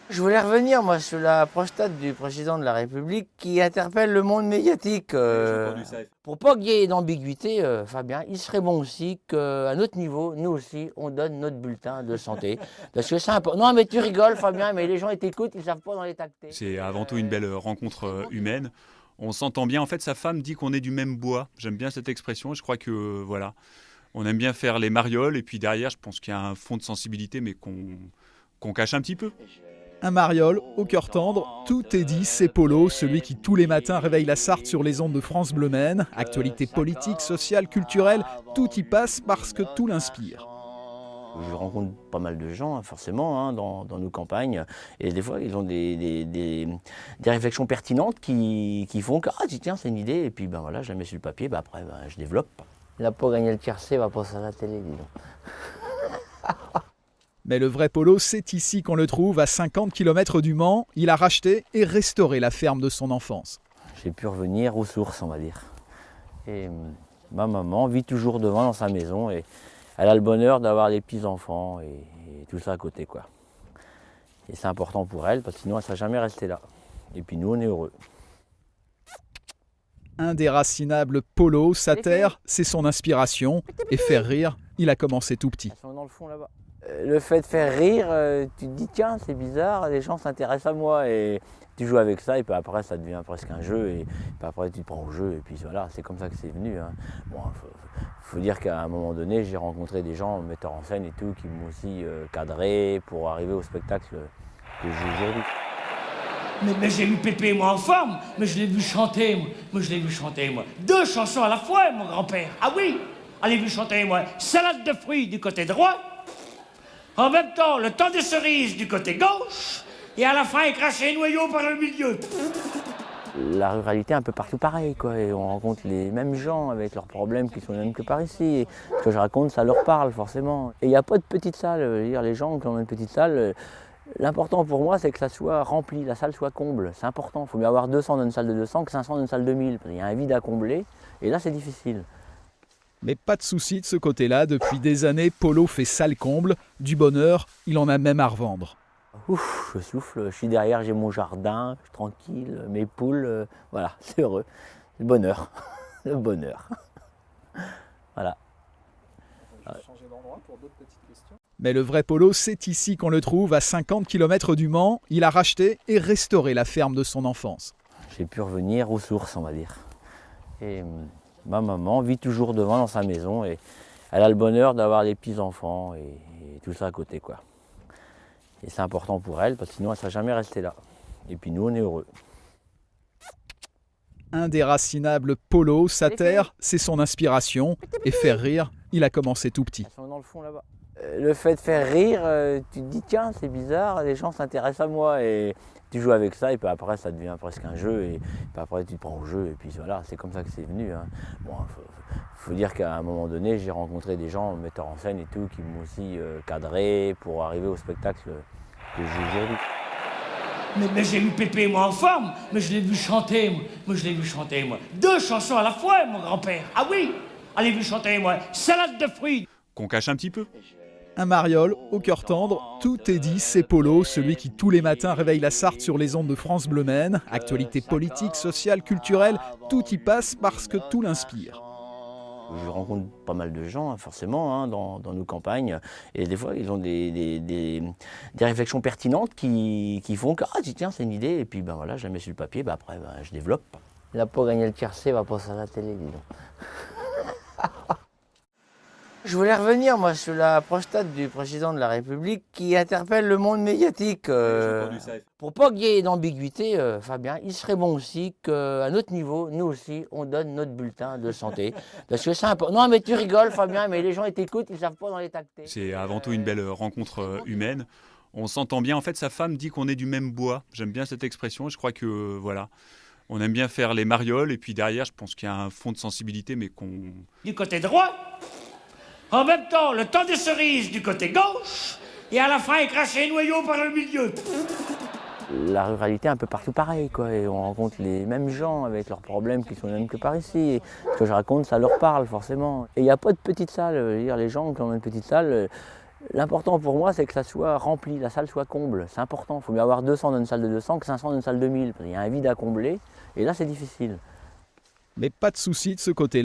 Je voulais revenir, moi, sur la prostate du président de la République qui interpelle le monde médiatique. Pour pas qu'il y ait d'ambiguïté, Fabien, il serait bon aussi qu'à notre niveau, nous aussi, on donne notre bulletin de santé. Parce que c'est important. Non, mais tu rigoles, Fabien, mais les gens ils t'écoutent, ils savent pas dans les tacter. C'est avant tout une belle rencontre humaine. On s'entend bien. En fait, sa femme dit qu'on est du même bois. J'aime bien cette expression. Je crois que, voilà, on aime bien faire les marioles. Et puis derrière, je pense qu'il y a un fond de sensibilité, mais qu'on cache un petit peu. Un mariole, au cœur tendre, tout est dit, c'est Polo, celui qui tous les matins réveille la Sarthe sur les ondes de France Bleu Maine. Actualité politique, sociale, culturelle, tout y passe parce que tout l'inspire. Je rencontre pas mal de gens, forcément, hein, dans nos campagnes. Et des fois, ils ont des réflexions pertinentes qui font que, ah, tiens, c'est une idée. Et puis, ben voilà, je la mets sur le papier, ben après, ben, je développe. Il n'a pas gagné le tiercé, il va passer à la télé, dis donc. Mais le vrai Polo, c'est ici qu'on le trouve, à 50 km du Mans. Il a racheté et restauré la ferme de son enfance. J'ai pu revenir aux sources, on va dire. Et ma maman vit toujours devant dans sa maison et elle a le bonheur d'avoir des petits-enfants et tout ça à côté, quoi. Et c'est important pour elle parce que sinon elle ne serait jamais restée là. Et puis nous, on est heureux. Indéracinable Polo, sa terre, c'est son inspiration. Et faire rire, il a commencé tout petit. Elles sont dans le fond là-bas. Le fait de faire rire, tu te dis tiens, c'est bizarre, les gens s'intéressent à moi et tu joues avec ça et puis après ça devient presque un jeu et puis après tu te prends au jeu et puis voilà, c'est comme ça que c'est venu. Hein. Bon, faut dire qu'à un moment donné, j'ai rencontré des gens, metteurs en scène et tout, qui m'ont aussi cadré pour arriver au spectacle que j'ai aujourd'hui. Mais j'ai vu Pépé, moi, en forme, mais je l'ai vu chanter, moi. Moi, je l'ai vu chanter, moi. 2 chansons à la fois, mon grand-père. Ah oui, je l'ai vu chanter, moi. Salade de fruits du côté droit. En même temps, le temps des cerises du côté gauche. Et à la fin, il crache les noyaux par le milieu. La ruralité est un peu partout pareil, quoi. Et on rencontre les mêmes gens avec leurs problèmes qui sont les mêmes que par ici. Et ce que je raconte, ça leur parle, forcément. Et il n'y a pas de petite salle. Je veux dire, les gens qui ont une petite salle, l'important pour moi, c'est que ça soit rempli, la salle soit comble. C'est important. Il faut mieux avoir 200 dans une salle de 200 que 500 dans une salle de 1000. Il y a un vide à combler. Et là, c'est difficile. Mais pas de souci de ce côté-là, depuis des années, Polo fait salle comble. Du bonheur, il en a même à revendre. Ouf, je souffle, je suis derrière, j'ai mon jardin, je suis tranquille, mes poules, voilà, c'est heureux. Le bonheur, le bonheur. Voilà. Mais le vrai Polo, c'est ici qu'on le trouve, à 50 km du Mans. Il a racheté et restauré la ferme de son enfance. J'ai pu revenir aux sources, on va dire. Et ma maman vit toujours devant dans sa maison et elle a le bonheur d'avoir des petits-enfants et tout ça à côté, quoi. Et c'est important pour elle parce que sinon elle ne serait jamais restée là. Et puis nous, on est heureux. Indéracinable Polo, sa terre, c'est son inspiration. Et faire rire, il a commencé tout petit. Elles sont dans le fond là-bas. Le fait de faire rire, tu te dis tiens, c'est bizarre, les gens s'intéressent à moi et tu joues avec ça et puis après ça devient presque un jeu et puis après tu te prends au jeu et puis voilà, c'est comme ça que c'est venu. Hein. Bon, faut dire qu'à un moment donné, j'ai rencontré des gens, metteurs en scène et tout, qui m'ont aussi cadré pour arriver au spectacle que j'ai aujourd'hui. Mais j'ai vu Pépé, moi, en forme, mais je l'ai vu chanter, moi. Moi, je l'ai vu chanter, moi. 2 chansons à la fois, mon grand-père. Ah oui, je l'ai vu chanter, moi. Salade de fruits. Qu'on cache un petit peu. Un mariole, au cœur tendre, tout est dit, c'est Polo, celui qui tous les matins réveille la Sarthe sur les ondes de France Bleu Maine. Actualité politique, sociale, culturelle, tout y passe parce que tout l'inspire. Je rencontre pas mal de gens, forcément, hein, dans nos campagnes. Et des fois, ils ont des réflexions pertinentes qui font que, ah, tiens, c'est une idée. Et puis, ben voilà, je la mets sur le papier, ben après, ben, je développe. Il n'a pas gagné le tiercé, il va passer à la télé, dis donc. Je voulais revenir, moi, sur la prostate du président de la République qui interpelle le monde médiatique. Pour pas qu'il y ait d'ambiguïté, Fabien, il serait bon aussi qu'à notre niveau, nous aussi, on donne notre bulletin de santé. Parce que c'est important. Non, mais tu rigoles, Fabien, mais les gens ils t'écoutent, ils ne savent pas dans les tacter. C'est avant tout une belle rencontre humaine. On s'entend bien. En fait, sa femme dit qu'on est du même bois. J'aime bien cette expression. Je crois que, voilà, on aime bien faire les marioles. Et puis derrière, je pense qu'il y a un fond de sensibilité, mais qu'on... Du côté droit. En même temps, le temps des cerises du côté gauche. Et à la fin, il crache les noyaux par le milieu. La ruralité est un peu partout pareil, quoi. Et on rencontre les mêmes gens avec leurs problèmes qui sont les mêmes que par ici. Et ce que je raconte, ça leur parle, forcément. Et il n'y a pas de petite salle. Je veux dire, les gens qui ont une petite salle, L'important pour moi, c'est que ça soit rempli, la salle soit comble. C'est important. Il faut mieux avoir 200 dans une salle de 200 que 500 dans une salle de 1000. Il y a un vide à combler et là, c'est difficile. Mais pas de souci de ce côté-là.